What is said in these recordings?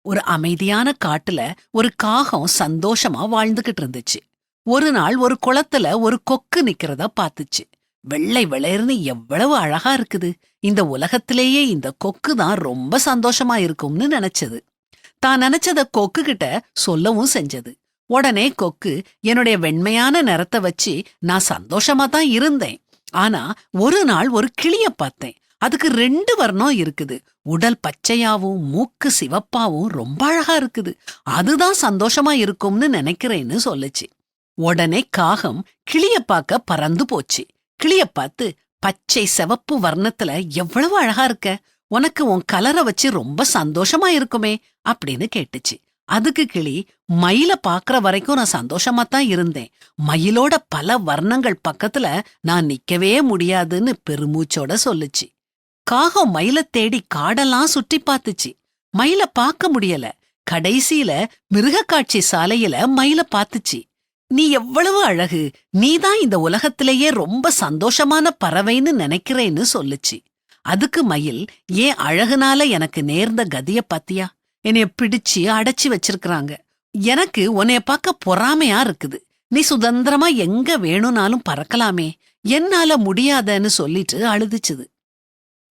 ஒரு அமைதியான காட்டுல ஒரு காகம் சந்தோஷமா வாழ்ந்துகிட்டு இருந்துச்சு. ஒரு நாள் ஒரு குளத்துல ஒரு கொக்கு நிக்கிறத பாத்துச்சு. வெள்ளை வெளேர்னு எவ்வளவு அழகா இருக்குது. இந்த உலகத்திலேயே இந்த கொக்கு தான் ரொம்ப சந்தோஷமா இருக்கும்னு நினைச்சது. தான் நினைச்சத கொக்கு கிட்ட சொல்லவும் செஞ்சது. உடனே கொக்கு, என்னுடைய வெண்மையான நிறத்தை வச்சு நான் சந்தோஷமா தான் இருந்தேன். ஆனா ஒரு நாள் ஒரு கிளிய பார்த்தேன். அதுக்கு 2 வர்ணம் இருக்குது. உடல் பச்சையாவும் மூக்கு சிவப்பாவும் ரொம்ப அழகா இருக்குது. அதுதான் சந்தோஷமா இருக்கும்னு நினைக்கிறேன்னு சொல்லுச்சு. உடனே காகம் கிளிய பார்க்க பறந்து போச்சு. கிளிய பார்த்து, பச்சை சிவப்பு வர்ணத்துல எவ்வளவு அழகா இருக்க, உனக்கு உன் கலரை வச்சு ரொம்ப சந்தோஷமா இருக்குமே அப்படின்னு கேட்டுச்சு. அதுக்கு கிளி, மயில பாக்குற வரைக்கும் நான் சந்தோஷமா தான் இருந்தேன். மயிலோட பல வர்ணங்கள் பக்கத்துல நான் நிக்கவே முடியாதுன்னு பெருமூச்சோட சொல்லுச்சு. காகம் மயில தேடி காடெல்லாம் சுற்றி பார்த்துச்சு. மயில பார்க்க முடியல. கடைசியில மிருகக்காட்சி சாலையில மயில பார்த்துச்சு. நீ எவ்வளவு அழகு, நீதான் இந்த உலகத்திலேயே ரொம்ப சந்தோஷமான பறவைன்னு நினைக்கிறேன்னு சொல்லுச்சு. அதுக்கு மயில், ஏன் அழகுனால எனக்கு நேர்ந்த கதிய பாத்தியா? என்னைய பிடிச்சு அடைச்சி வச்சிருக்கிறாங்க. எனக்கு உன்னைய பார்க்க பொறாமையா இருக்குது. நீ சுதந்திரமா எங்க வேணும்னாலும் பறக்கலாமே, என்னால முடியாதன்னு சொல்லிட்டு அழுதுச்சுது.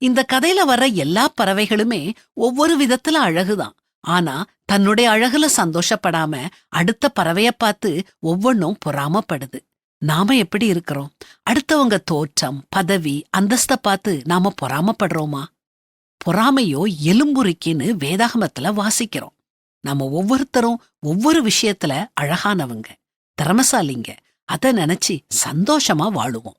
இந்த கதையில வர்ற எல்லா பறவைகளுமே ஒவ்வொரு விதத்துல அழகுதான். ஆனா தன்னுடைய அழகுல சந்தோஷப்படாம அடுத்த பறவைய பார்த்து ஒவ்வொன்னும் பொறாமப்படுது. நாம எப்படி இருக்கிறோம்? அடுத்தவங்க தோற்றம், பதவி, அந்தஸ்த பார்த்து நாம பொறாமப்படுறோமா? பொறாமையோ எலும்புரிக்கின்னு வேதாகமத்துல வாசிக்கிறோம். நாம ஒவ்வொருத்தரும் ஒவ்வொரு விஷயத்துல அழகானவங்க, திறமசாலிங்க. அத நினைச்சு சந்தோஷமா வாழுவோம்.